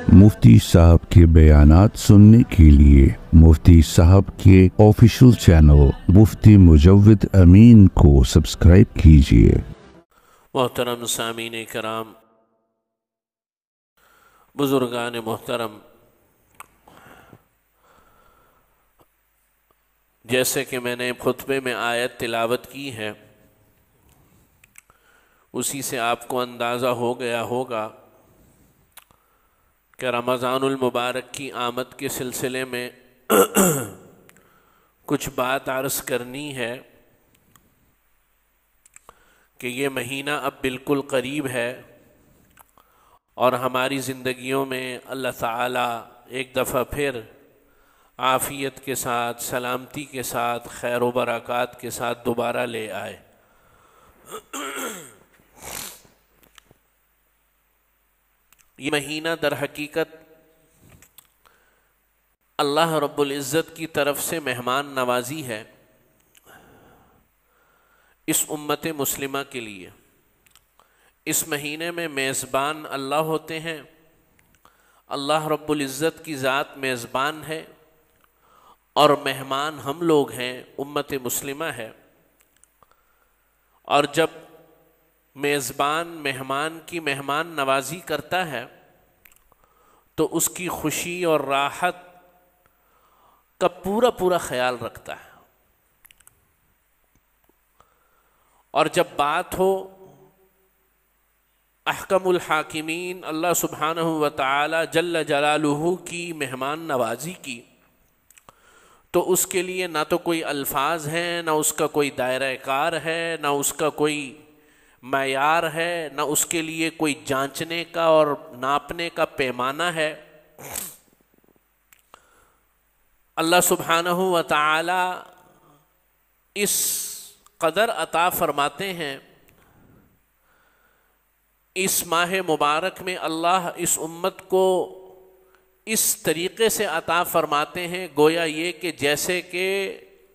مفتی صاحب کے بیانات سننے کے لیے مفتی صاحب کے آفیشیل چینل مفتی مجود امین کو سبسکرائب کیجیے۔ محترم سامعین کرام، بزرگان محترم، جیسے کہ میں نے خطبے میں آیت تلاوت کی ہے، اسی سے آپ کو اندازہ ہو گیا ہوگا کہ رمضان المبارک کی آمد کے سلسلے میں کچھ بات عرض کرنی ہے کہ یہ مہینہ اب بالکل قریب ہے اور ہماری زندگیوں میں اللہ تعالیٰ ایک دفعہ پھر عافیت کے ساتھ، سلامتی کے ساتھ، خیر و برکات کے ساتھ دوبارہ لے آئے۔ یہ مہینہ در حقیقت اللہ رب العزت کی طرف سے مہمان نوازی ہے اس امت مسلمہ کے لیے۔ اس مہینے میں میزبان اللہ ہوتے ہیں، اللہ رب العزت کی ذات میزبان ہے اور مہمان ہم لوگ ہیں، امت مسلمہ ہے۔ اور جب میزبان مہمان کی مہمان نوازی کرتا ہے تو اس کی خوشی اور راحت کا پورا خیال رکھتا ہے، اور جب بات ہو احکم الحاکمین اللہ سبحانہ و تعالی جل جلالہ کی مہمان نوازی کی، تو اس کے لیے نہ تو کوئی الفاظ ہیں، نہ اس کا کوئی دائرہ کار ہے، نہ اس کا کوئی معیار ہے، نہ اس کے لیے کوئی جانچنے کا اور ناپنے کا پیمانہ ہے۔ اللہ سبحانہ و تعالی اس قدر عطا فرماتے ہیں، اس ماہ مبارک میں اللہ اس امت کو اس طریقے سے عطا فرماتے ہیں گویا یہ کہ جیسے کہ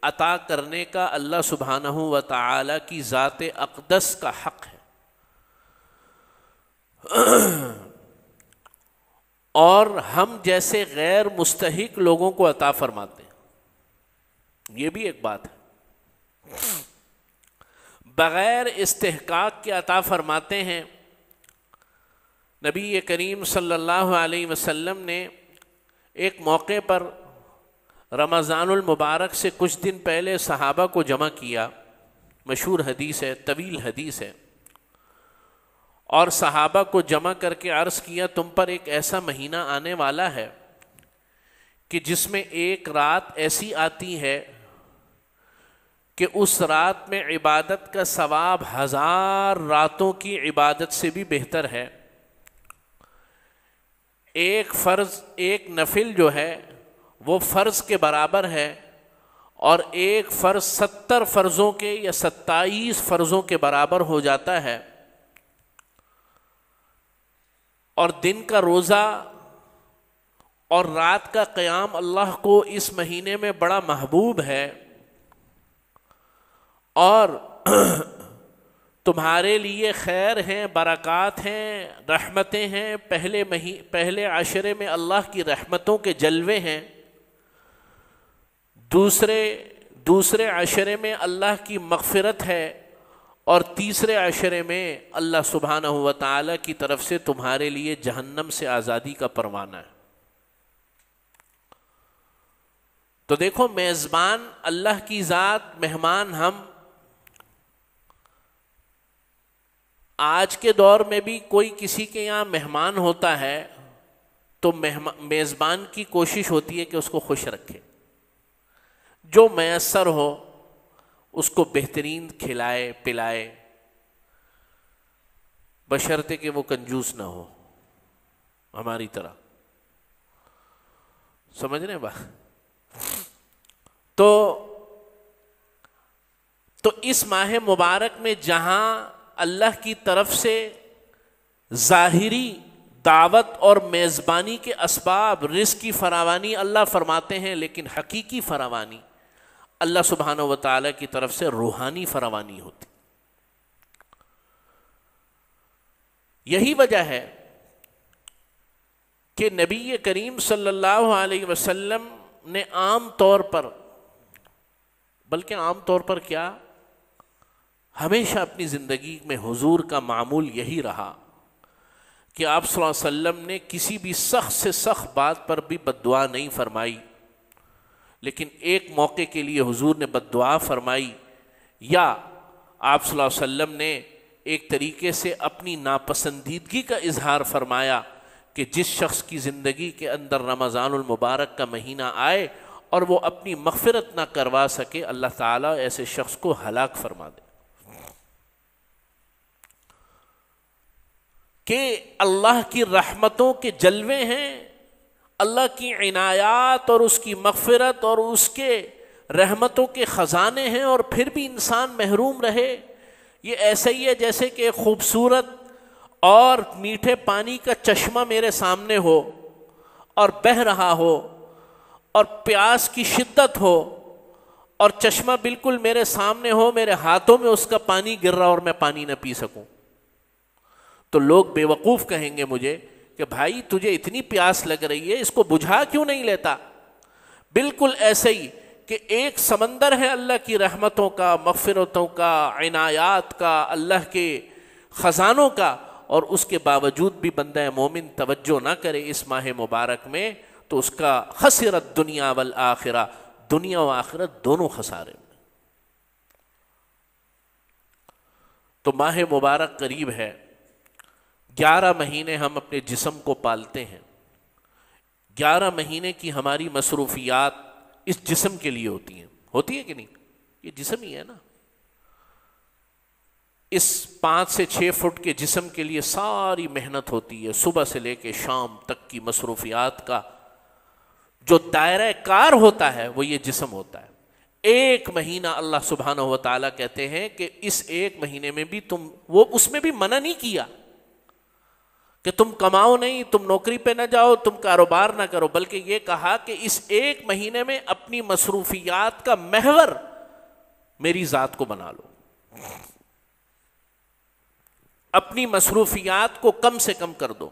عطا کرنے کا اللہ سبحانہ و تعالی کی ذات اقدس کا حق ہے، اور ہم جیسے غیر مستحق لوگوں کو عطا فرماتے ہیں۔ یہ بھی ایک بات ہے، بغیر استحقاق کے عطا فرماتے ہیں۔ نبی کریم صلی اللہ علیہ وسلم نے ایک موقع پر رمضان المبارک سے کچھ دن پہلے صحابہ کو جمع کیا، مشہور حدیث ہے، طویل حدیث ہے، اور صحابہ کو جمع کر کے عرض کیا تم پر ایک ایسا مہینہ آنے والا ہے کہ جس میں ایک رات ایسی آتی ہے کہ اس رات میں عبادت کا ثواب 1000 راتوں کی عبادت سے بھی بہتر ہے۔ ایک فرض، ایک نفل جو ہے وہ فرض کے برابر ہے، اور ایک فرض 70 فرضوں کے یا 27 فرضوں کے برابر ہو جاتا ہے، اور دن کا روزہ اور رات کا قیام اللہ کو اس مہینے میں بڑا محبوب ہے، اور تمہارے لیے خیر ہیں، برکات ہیں، رحمتیں ہیں، پہلے عشرے میں اللہ کی رحمتوں کے جلوے ہیں، دوسرے عشرے میں اللہ کی مغفرت ہے، اور تیسرے عشرے میں اللہ سبحانہ و تعالی کی طرف سے تمہارے لیے جہنم سے آزادی کا پروانہ ہے۔ تو دیکھو، میزبان اللہ کی ذات، مہمان ہم۔ آج کے دور میں بھی کوئی کسی کے یہاں مہمان ہوتا ہے تو میزبان کی کوشش ہوتی ہے کہ اس کو خوش رکھے، جو میسر ہو اس کو بہترین کھلائے پلائے، بشرطے کہ وہ کنجوس نہ ہو ہماری طرح۔ سمجھ رہے ہیں بات؟ تو اس ماہ مبارک میں جہاں اللہ کی طرف سے ظاہری دعوت اور میزبانی کے اسباب، رزق کی فراوانی اللہ فرماتے ہیں، لیکن حقیقی فراوانی اللہ سبحانہ و تعالیٰ کی طرف سے روحانی فراوانی ہوتی۔ یہی وجہ ہے کہ نبی کریم صلی اللہ علیہ وسلم نے عام طور پر، بلکہ عام طور پر کیا، ہمیشہ اپنی زندگی میں حضور کا معمول یہی رہا کہ آپ صلی اللہ علیہ وسلم نے کسی بھی سخت سے سخت بات پر بھی بد دعا نہیں فرمائی، لیکن ایک موقع کے لیے حضور نے بد دعا فرمائی، یا آپ صلی اللہ علیہ وسلم نے ایک طریقے سے اپنی ناپسندیدگی کا اظہار فرمایا کہ جس شخص کی زندگی کے اندر رمضان المبارک کا مہینہ آئے اور وہ اپنی مغفرت نہ کروا سکے، اللہ تعالیٰ ایسے شخص کو ہلاک فرما دے۔ کہ اللہ کی رحمتوں کے جلوے ہیں، اللہ کی عنایات اور اس کی مغفرت اور اس کے رحمتوں کے خزانے ہیں، اور پھر بھی انسان محروم رہے۔ یہ ایسا ہی ہے جیسے کہ خوبصورت اور میٹھے پانی کا چشمہ میرے سامنے ہو اور بہہ رہا ہو، اور پیاس کی شدت ہو، اور چشمہ بالکل میرے سامنے ہو، میرے ہاتھوں میں اس کا پانی گر رہا اور میں پانی نہ پی سکوں، تو لوگ بے وقوف کہیں گے مجھے کہ بھائی تجھے اتنی پیاس لگ رہی ہے، اس کو بجھا کیوں نہیں لیتا؟ بالکل ایسے ہی کہ ایک سمندر ہے اللہ کی رحمتوں کا، مغفرتوں کا، عنایات کا، اللہ کے خزانوں کا، اور اس کے باوجود بھی بندہ مومن توجہ نہ کرے اس ماہ مبارک میں، تو اس کا خسرت دنیا والآخرہ، دنیا و آخرت دونوں خسارے میں۔ تو ماہ مبارک قریب ہے، 11 مہینے ہم اپنے جسم کو پالتے ہیں، 11 مہینے کی ہماری مصروفیات اس جسم کے لیے ہوتی ہے کہ نہیں؟ یہ جسم ہی ہے نا۔ اس 5 سے 6 فٹ کے جسم کے لیے ساری محنت ہوتی ہے، صبح سے لے کے شام تک کی مصروفیات کا جو دائرہ کار ہوتا ہے وہ یہ جسم ہوتا ہے۔ ایک مہینہ اللہ سبحانہ و تعالیٰ کہتے ہیں کہ اس ایک مہینے میں بھی وہ اس میں بھی منع نہیں کیا کہ تم کماؤ نہیں، تم نوکری پہ نہ جاؤ، تم کاروبار نہ کرو، بلکہ یہ کہا کہ اس ایک مہینے میں اپنی مصروفیات کا محور میری ذات کو بنا لو، اپنی مصروفیات کو کم سے کم کر دو۔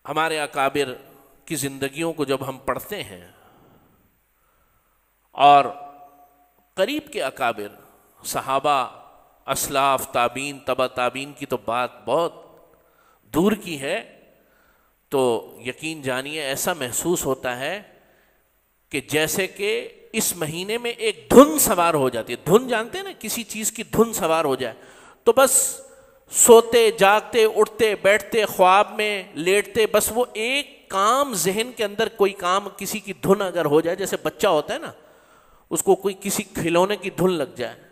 ہمارے اکابر کی زندگیوں کو جب ہم پڑھتے ہیں، اور قریب کے اکابر صحابہ، اسلاف، تابعین، تبع تابعین کی تو بات بہت دور کی ہے، تو یقین جانیے ایسا محسوس ہوتا ہے کہ جیسے کہ اس مہینے میں ایک دھن سوار ہو جاتی ہے۔ دھن جانتے ہیں نا، کسی چیز کی دھن سوار ہو جائے تو بس سوتے جاگتے اٹھتے بیٹھتے خواب میں لیٹتے، بس وہ ایک کام ذہن کے اندر، کوئی کام کسی کی دھن اگر ہو جائے، جیسے بچہ ہوتا ہے نا، اس کو کوئی کسی کھلونے کی دھن لگ جائے،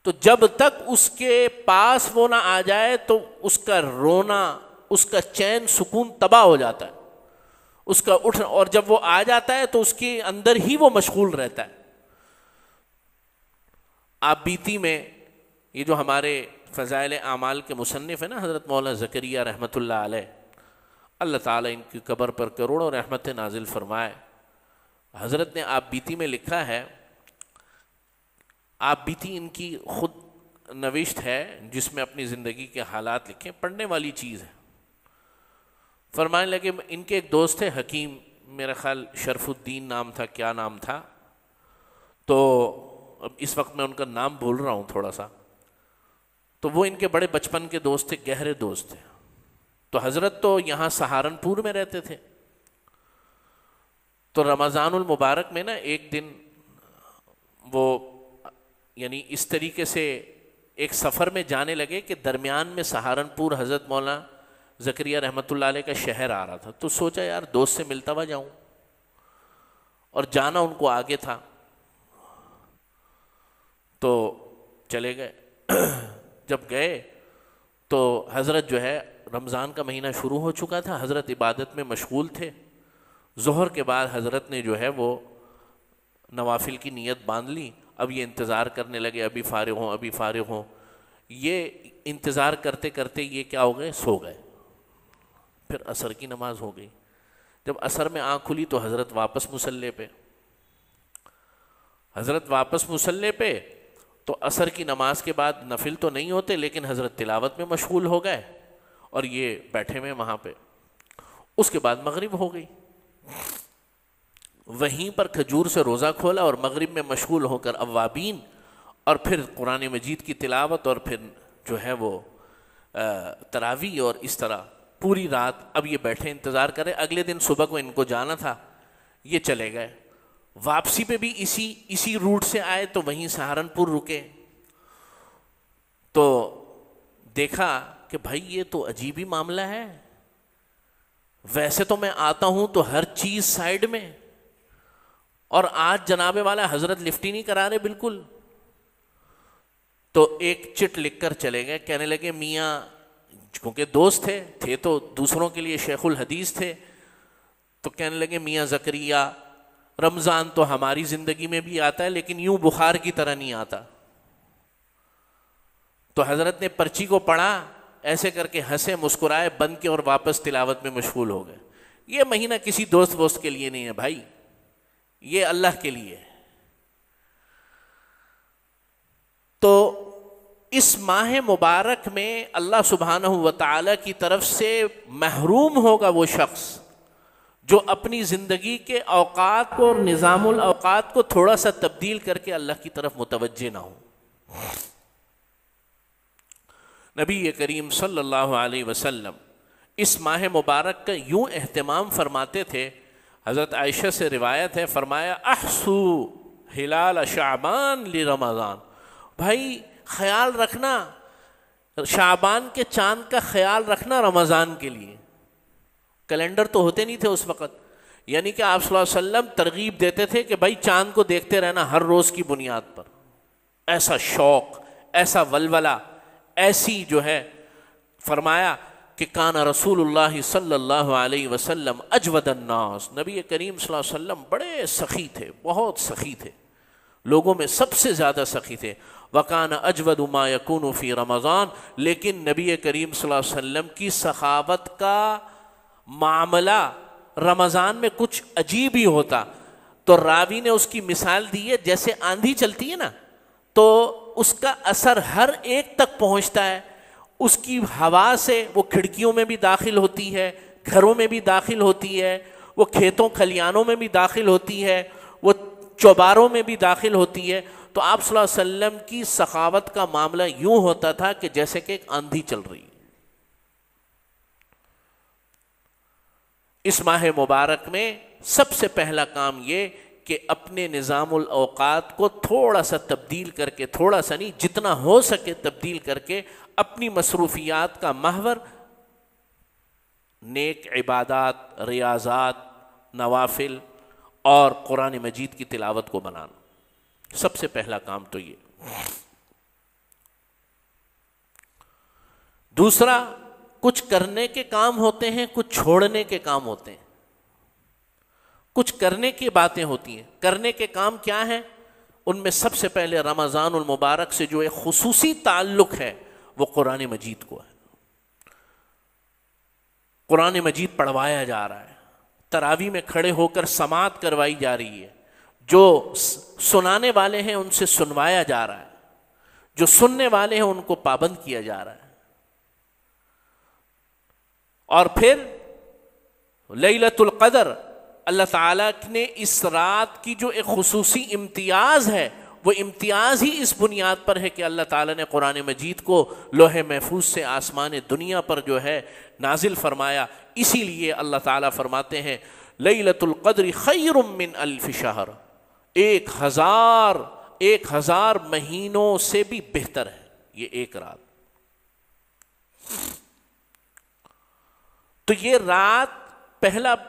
تو جب تک اس کے پاس وہ نہ آ جائے تو اس کا رونا، اس کا چین سکون تباہ ہو جاتا ہے، اس کا اٹھنا، اور جب وہ آ جاتا ہے تو اس کے اندر ہی وہ مشغول رہتا ہے۔ آپ بیتی میں یہ جو ہمارے فضائل اعمال کے مصنف ہیں نا، حضرت مولانا زکریا رحمۃ اللہ علیہ، اللہ تعالیٰ ان کی قبر پر کروڑوں رحمت نازل فرمائے، حضرت نے آپ بیتی میں لکھا ہے، آپ بیتی ان کی خود نوشت ہے جس میں اپنی زندگی کے حالات لکھے، پڑھنے والی چیز ہے۔ فرمانے لگے ان کے ایک دوست تھے حکیم، میرا خیال شرف الدین نام تھا، کیا نام تھا، تو اب اس وقت میں ان کا نام بھول رہا ہوں تھوڑا سا، تو وہ ان کے بڑے بچپن کے دوست تھے، گہرے دوست تھے۔ تو حضرت تو یہاں سہارنپور میں رہتے تھے، تو رمضان المبارک میں نا ایک دن وہ یعنی اس طریقے سے ایک سفر میں جانے لگے کہ درمیان میں سہارنپور حضرت مولانا زکریا رحمۃ اللہ علیہ کا شہر آ رہا تھا، تو سوچا یار دوست سے ملتا ہوا جاؤں، اور جانا ان کو آگے تھا، تو چلے گئے۔ جب گئے تو حضرت جو ہے، رمضان کا مہینہ شروع ہو چکا تھا، حضرت عبادت میں مشغول تھے، ظہر کے بعد حضرت نے جو ہے وہ نوافل کی نیت باندھ لی، اب یہ انتظار کرنے لگے، ابھی فارغ ہوں ابھی فارغ ہوں، یہ انتظار کرتے کرتے یہ کیا ہو گئے، سو گئے۔ پھر عصر کی نماز ہو گئی، جب عصر میں آنکھ کھلی تو حضرت واپس مصلی پہ، تو عصر کی نماز کے بعد نفل تو نہیں ہوتے، لیکن حضرت تلاوت میں مشغول ہو گئے اور یہ بیٹھے ہوئے وہاں پہ. اس کے بعد مغرب ہو گئی، وہیں پر کھجور سے روزہ کھولا اور مغرب میں مشغول ہو کر اوابین اور پھر قرآن مجید کی تلاوت اور پھر جو ہے وہ تراویح، اور اس طرح پوری رات. اب یہ بیٹھے انتظار کرے، اگلے دن صبح کو ان کو جانا تھا، یہ چلے گئے. واپسی پہ بھی اسی روٹ سے آئے تو وہیں سہارنپور رکے. تو دیکھا کہ بھائی یہ تو عجیب ہی معاملہ ہے، ویسے تو میں آتا ہوں تو ہر چیز سائیڈ میں، اور آج جناب والا حضرت لفٹ ہی نہیں کرا رہے بالکل. تو ایک چٹ لکھ کر چلے گئے، کہنے لگے میاں، کیونکہ دوست تھے تو دوسروں کے لیے شیخ الحدیث تھے، تو کہنے لگے میاں زکریا رمضان تو ہماری زندگی میں بھی آتا ہے لیکن یوں بخار کی طرح نہیں آتا. تو حضرت نے پرچی کو پڑھا، ایسے کر کے ہنسے مسکرائے، بند کے اور واپس تلاوت میں مشغول ہو گئے. یہ مہینہ کسی دوست ووست کے لیے نہیں ہے بھائی، یہ اللہ کے لیے. تو اس ماہ مبارک میں اللہ سبحانہ و تعالی کی طرف سے محروم ہوگا وہ شخص جو اپنی زندگی کے اوقات کو اور نظام الاوقات کو تھوڑا سا تبدیل کر کے اللہ کی طرف متوجہ نہ ہو. نبی کریم صلی اللہ علیہ وسلم اس ماہ مبارک کا یوں اہتمام فرماتے تھے. حضرت عائشہ سے روایت ہے، فرمایا احسو ہلال شعبان لرمضان، بھائی خیال رکھنا شعبان کے چاند کا خیال رکھنا رمضان کے لیے. کیلنڈر تو ہوتے نہیں تھے اس وقت، یعنی کہ آپ صلی اللہ علیہ وسلم ترغیب دیتے تھے کہ بھائی چاند کو دیکھتے رہنا ہر روز کی بنیاد پر. ایسا شوق، ایسا ولولہ، ایسی جو ہے، فرمایا کہ کان رسول اللہ صلی اللہ علیہ وسلم اجود الناس، نبی کریم صلی اللہ علیہ وسلم بڑے سخی تھے، بہت سخی تھے، لوگوں میں سب سے زیادہ سخی تھے. وکان اجود ما یکون فی رمضان، لیکن نبی کریم صلی اللہ علیہ وسلم کی سخاوت کا معاملہ رمضان میں کچھ عجیب ہی ہوتا. تو راوی نے اس کی مثال دی ہے، جیسے آندھی چلتی ہے نا تو اس کا اثر ہر ایک تک پہنچتا ہے. اس کی ہوا سے وہ کھڑکیوں میں بھی داخل ہوتی ہے، گھروں میں بھی داخل ہوتی ہے، وہ کھیتوں کھلیانوں میں بھی داخل ہوتی ہے، وہ چوباروں میں بھی داخل ہوتی ہے. تو آپ صلی اللہ علیہ وسلم کی سخاوت کا معاملہ یوں ہوتا تھا کہ جیسے کہ ایک آندھی چل رہی ہے. اس ماہ مبارک میں سب سے پہلا کام یہ کہ اپنے نظام الاوقات کو تھوڑا سا تبدیل کر کے، تھوڑا سا نہیں جتنا ہو سکے تبدیل کر کے، اپنی مصروفیات کا محور نیک عبادات، ریاضات، نوافل اور قرآن مجید کی تلاوت کو بنانا. سب سے پہلا کام تو یہ. دوسرا، کچھ کرنے کے کام ہوتے ہیں، کچھ چھوڑنے کے کام ہوتے ہیں. کچھ کرنے کی باتیں ہوتی ہیں. کرنے کے کام کیا ہیں؟ ان میں سب سے پہلے رمضان المبارک سے جو ایک خصوصی تعلق ہے وہ قرآن مجید کو ہے. قرآن مجید پڑھوایا جا رہا ہے، تراویح میں کھڑے ہو کر سماعت کروائی جا رہی ہے، جو سنانے والے ہیں ان سے سنوایا جا رہا ہے، جو سننے والے ہیں ان کو پابند کیا جا رہا ہے. اور پھر لیلۃ القدر، اللہ تعالیٰ نے اس رات کی جو ایک خصوصی امتیاز ہے، وہ امتیاز ہی اس بنیاد پر ہے کہ اللہ تعالیٰ نے قرآن مجید کو لوح محفوظ سے آسمان دنیا پر جو ہے نازل فرمایا. اسی لیے اللہ تعالیٰ فرماتے ہیں لیلۃ القدر خیر من الف شہر، 1000 مہینوں سے بھی بہتر ہے یہ ایک رات. تو یہ رات،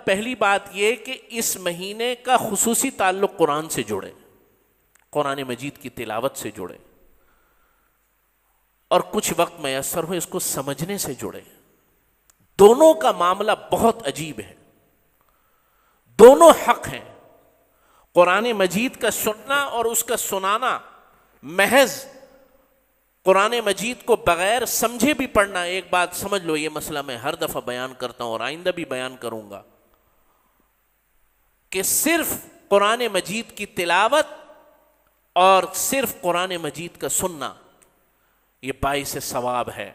پہلی بات یہ کہ اس مہینے کا خصوصی تعلق قرآن سے جڑے، قرآن مجید کی تلاوت سے جڑے، اور کچھ وقت میسر ہو اس کو سمجھنے سے جڑے. دونوں کا معاملہ بہت عجیب ہے، دونوں حق ہیں. قرآن مجید کا سننا اور اس کا سنانا، محض قرآن مجید کو بغیر سمجھے بھی پڑھنا. ایک بات سمجھ لو، یہ مسئلہ میں ہر دفعہ بیان کرتا ہوں اور آئندہ بھی بیان کروں گا کہ صرف قرآن مجید کی تلاوت اور صرف قرآن مجید کا سننا یہ باعث ثواب ہے۔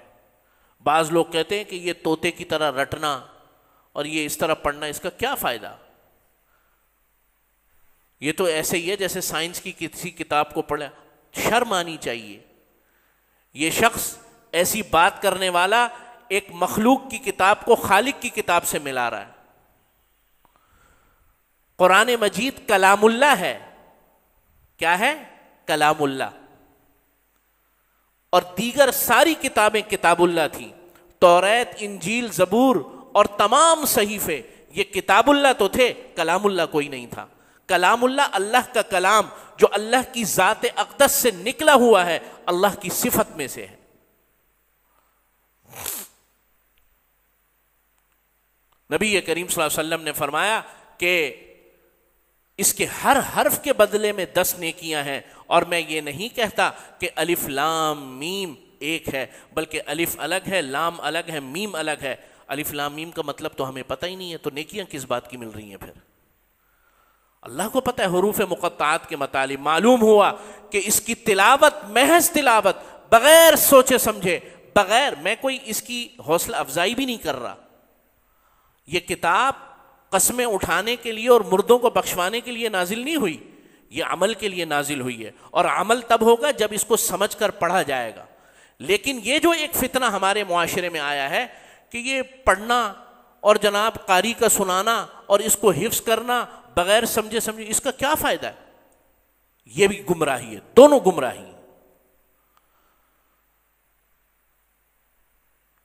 بعض لوگ کہتے ہیں کہ یہ طوطے کی طرح رٹنا اور یہ اس طرح پڑھنا، اس کا کیا فائدہ؟ یہ تو ایسے ہی ہے جیسے سائنس کی کسی کتاب کو پڑھا۔ شرم آنی چاہیے، یہ شخص ایسی بات کرنے والا ایک مخلوق کی کتاب کو خالق کی کتاب سے ملا رہا ہے۔ قرآن مجید کلام اللہ ہے۔ کیا ہے؟ کلام اللہ۔ اور دیگر ساری کتابیں کتاب اللہ تھیں، توریت، انجیل، زبور اور تمام صحیفے یہ کتاب اللہ تو تھے، کلام اللہ کوئی نہیں تھا۔ کلام اللہ اللہ کا کلام جو اللہ کی ذات اقدس سے نکلا ہوا ہے، اللہ کی صفت میں سے ہے۔ نبی کریم صلی اللہ علیہ وسلم نے فرمایا کہ اس کے ہر حرف کے بدلے میں 10 نیکیاں ہیں، اور میں یہ نہیں کہتا کہ الف لام میم ایک ہے، بلکہ الف الگ ہے، لام الگ ہے، میم الگ ہے۔ الف لام میم کا مطلب تو ہمیں پتہ ہی نہیں ہے، تو نیکیاں کس بات کی مل رہی ہیں پھر؟ اللہ کو پتہ ہے حروف مقطعات کے مطالب۔ معلوم ہوا کہ اس کی تلاوت، محض تلاوت، بغیر سوچے سمجھے، بغیر، میں کوئی اس کی حوصلہ افزائی بھی نہیں کر رہا، یہ کتاب قسمیں اٹھانے کے لیے اور مردوں کو بخشوانے کے لیے نازل نہیں ہوئی، یہ عمل کے لیے نازل ہوئی ہے، اور عمل تب ہوگا جب اس کو سمجھ کر پڑھا جائے گا۔ لیکن یہ جو ایک فتنہ ہمارے معاشرے میں آیا ہے کہ یہ پڑھنا اور جناب قاری کا سنانا اور اس کو حفظ کرنا بغیر سمجھے اس کا کیا فائدہ ہے؟ یہ بھی گمراہی ہے، دونوں گمراہی ہیں۔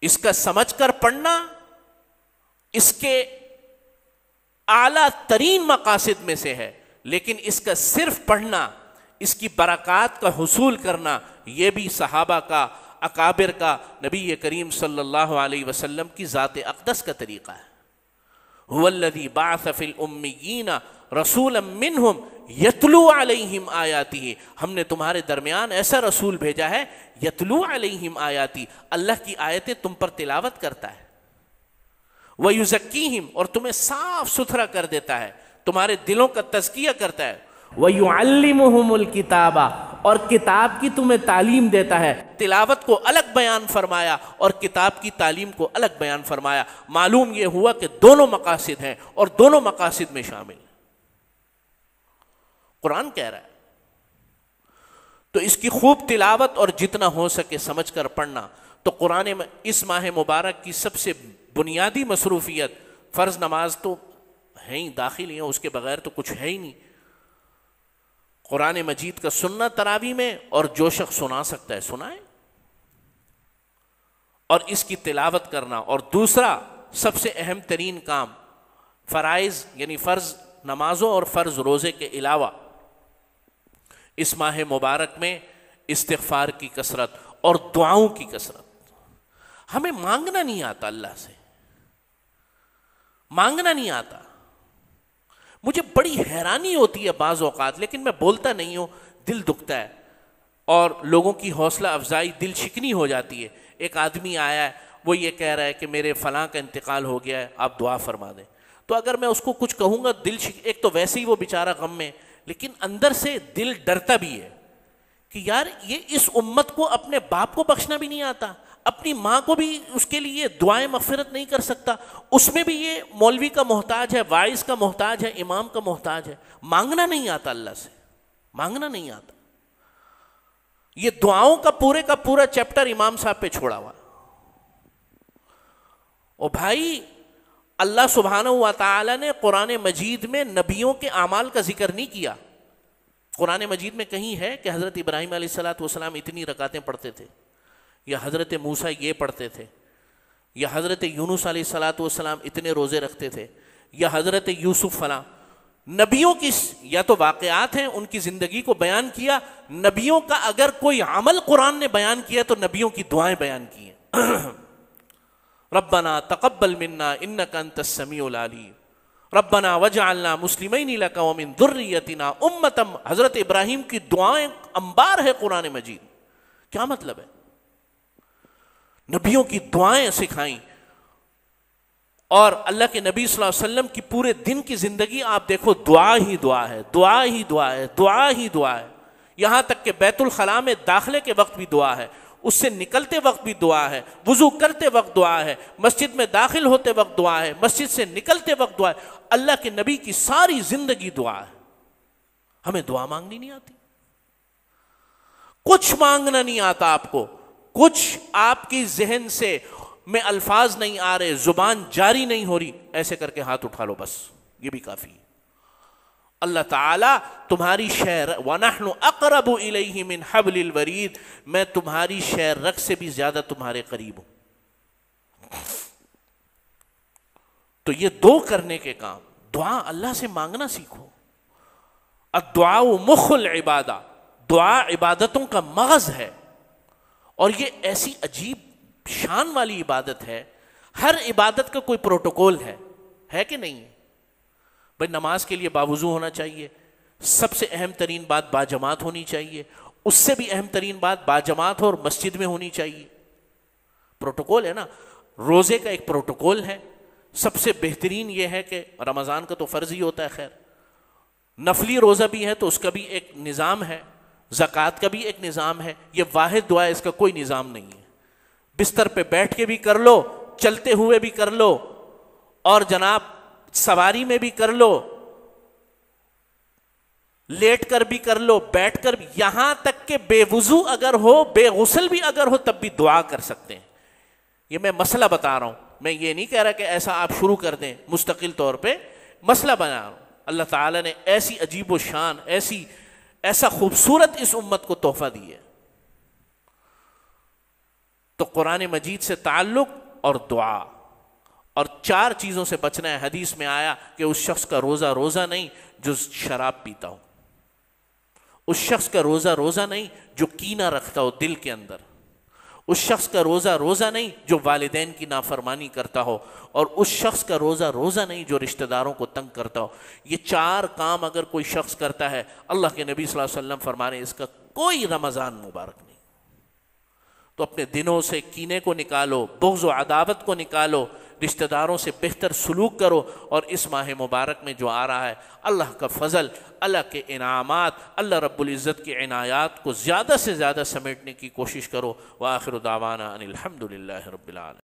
اس کا سمجھ کر پڑھنا اس کے اعلیٰ ترین مقاصد میں سے ہے، لیکن اس کا صرف پڑھنا، اس کی برکات کا حصول کرنا، یہ بھی صحابہ کا، اکابر کا، نبی کریم صلی اللہ علیہ وسلم کی ذات اقدس کا طریقہ ہے۔ هو الذی بعث فی الامیین رسولا منہم یتلو علیہم آیاتہ، ہم نے تمہارے درمیان ایسا رسول بھیجا ہے یتلو علیہم آیاتی، اللہ کی آیتیں تم پر تلاوت کرتا ہے، وَيُزَكِّيهِمْ، اور تمہیں صاف ستھرا کر دیتا ہے، تمہارے دلوں کا تزکیہ کرتا ہے، وَيُعَلِّمُهُمُ الْكِتَابَ، اور کتاب کی تمہیں تعلیم دیتا ہے۔ تلاوت کو الگ بیان فرمایا اور کتاب کی تعلیم کو الگ بیان فرمایا۔ معلوم یہ ہوا کہ دونوں مقاصد ہیں اور دونوں مقاصد میں شامل ہیں۔ قرآن کہہ رہا ہے تو اس کی خوب تلاوت اور جتنا ہو سکے سمجھ کر پڑھنا۔ تو قرآن میں اس ماہ مبارک کی سب سے بنیادی مصروفیت، فرض نماز تو ہے ہی، داخل ہی ہے، اس کے بغیر تو کچھ ہے ہی نہیں۔ قرآن مجید کا سننا تراویح میں، اور جو شخص سنا سکتا ہے سنائے، اور اس کی تلاوت کرنا۔ اور دوسرا سب سے اہم ترین کام، فرائض یعنی فرض نمازوں اور فرض روزے کے علاوہ اس ماہ مبارک میں استغفار کی کثرت اور دعاؤں کی کثرت۔ ہمیں مانگنا نہیں آتا، اللہ سے مانگنا نہیں آتا۔ مجھے بڑی حیرانی ہوتی ہے بعض اوقات، لیکن میں بولتا نہیں ہوں، دل دکھتا ہے اور لوگوں کی حوصلہ افزائی دل شکنی ہو جاتی ہے۔ ایک آدمی آیا ہے، وہ یہ کہہ رہا ہے کہ میرے فلاں کا انتقال ہو گیا ہے، آپ دعا فرما دیں۔ تو اگر میں اس کو کچھ کہوں گا، ایک تو ویسے ہی وہ بیچارہ غم میں، لیکن اندر سے دل ڈرتا بھی ہے کہ یار یہ اس امت کو اپنے باپ کو بخشنا بھی نہیں آتا، اپنی ماں کو بھی اس کے لیے دعائیں مغفرت نہیں کر سکتا، اس میں بھی یہ مولوی کا محتاج ہے، واعظ کا محتاج ہے، امام کا محتاج ہے۔ مانگنا نہیں آتا اللہ سے، مانگنا نہیں آتا۔ یہ دعاؤں کا پورا چیپٹر امام صاحب پہ چھوڑا ہوا۔ او بھائی، اللہ سبحانہ و تعالی نے قرآن مجید میں نبیوں کے اعمال کا ذکر نہیں کیا۔ قرآن مجید میں کہیں ہے کہ حضرت ابراہیم علیہ الصلاۃ والسلام اتنی رکعتیں پڑھتے تھے، یا حضرت موسیٰ یہ پڑھتے تھے، یا حضرت یونس علیہ الصلاۃ والسلام اتنے روزے رکھتے تھے، یا حضرت یوسف فلاں۔ نبیوں کی یا تو واقعات ہیں، ان کی زندگی کو بیان کیا۔ نبیوں کا اگر کوئی عمل قرآن نے بیان کیا تو نبیوں کی دعائیں بیان کی ہیں۔ ربنا تقبل منا انک انت السمیع العلیم، ربنا وجعلنا مسلمین لک ومن ذریتنا امۃ۔ حضرت ابراہیم کی دعائیں انبار ہے قرآن مجید۔ کیا مطلب ہے؟ نبیوں کی دعائیں سکھائیں، اور اللہ کے نبی صلی اللہ علیہ وسلم کی پورے دن کی زندگی آپ دیکھو، دعا ہی دعا ہے، دعا ہی دعا ہے، دعا ہی دعا ہے۔ یہاں تک کہ بیت الخلاء میں داخلے کے وقت بھی دعا ہے، اس سے نکلتے وقت بھی دعا ہے، وضو کرتے وقت دعا ہے، مسجد میں داخل ہوتے وقت دعا ہے، مسجد سے نکلتے وقت دعا ہے۔ اللہ کے نبی کی ساری زندگی دعا ہے۔ ہمیں دعا مانگنی نہیں آتی، کچھ مانگنا نہیں آتا آپ کو، کچھ آپ کی ذہن سے میں الفاظ نہیں آ رہے، زبان جاری نہیں ہو رہی، ایسے کر کے ہاتھ اٹھا لو، بس یہ بھی کافی ہے۔ اللہ تعالیٰ تمہاری شہر وَنَحْنُ أَقْرَبُ إِلَيْهِ مِنْ حَبْلِ الْوَرِيدِ، میں تمہاری شہر رگ سے بھی زیادہ تمہارے قریب ہوں۔ تو یہ دو کرنے کے کام، دعا اللہ سے مانگنا سیکھو۔ الدعاء مخ العبادہ، دعا عبادتوں کا مغز ہے، اور یہ ایسی عجیب شان والی عبادت ہے۔ ہر عبادت کا کوئی پروٹوکول ہے کہ نہیں؟ بھائی نماز کے لیے باوضو ہونا چاہیے، سب سے اہم ترین بات باجماعت ہونی چاہیے، اس سے بھی اہم ترین بات باجماعت اور مسجد میں ہونی چاہیے۔ پروٹوکول ہے نا۔ روزے کا ایک پروٹوکول ہے، سب سے بہترین یہ ہے کہ رمضان کا تو فرض ہی ہوتا ہے، خیر نفلی روزہ بھی ہے تو اس کا بھی ایک نظام ہے، زکوٰۃ کا بھی ایک نظام ہے۔ یہ واحد دعا ہے، اس کا کوئی نظام نہیں ہے۔ بستر پہ بیٹھ کے بھی کر لو، چلتے ہوئے بھی کر لو، اور جناب سواری میں بھی کر لو، لیٹ کر بھی کر لو، بیٹھ کر بھی، یہاں تک کہ بے وضو اگر ہو، بے غسل بھی اگر ہو، تب بھی دعا کر سکتے ہیں۔ یہ میں مسئلہ بتا رہا ہوں، میں یہ نہیں کہہ رہا کہ ایسا آپ شروع کر دیں، مستقل طور پہ مسئلہ بنا رہا ہوں۔ اللہ تعالیٰ نے ایسی عجیب و شان، ایسا خوبصورت اس امت کو تحفہ دی ہے۔ تو قرآن مجید سے تعلق اور دعا، اور 4 چیزوں سے بچنا ہے۔ حدیث میں آیا کہ اس شخص کا روزہ روزہ نہیں جو شراب پیتا ہو، اس شخص کا روزہ روزہ نہیں جو کینہ رکھتا ہو دل کے اندر، اس شخص کا روزہ روزہ نہیں جو والدین کی نافرمانی کرتا ہو، اور اس شخص کا روزہ روزہ نہیں جو رشتہ داروں کو تنگ کرتا ہو۔ یہ 4 کام اگر کوئی شخص کرتا ہے، اللہ کے نبی صلی اللہ علیہ وسلم فرما رہے ہیں اس کا کوئی رمضان مبارک نہیں۔ تو اپنے دنوں سے کینے کو نکالو، بغض و عداوت کو نکالو، رشتہ داروں سے بہتر سلوک کرو، اور اس ماہ مبارک میں جو آ رہا ہے، اللہ کا فضل، اللہ کے انعامات، اللہ رب العزت کی عنایات کو زیادہ سے زیادہ سمیٹنے کی کوشش کرو۔ وآخر دعوانا ان الحمد للہ رب العالمین۔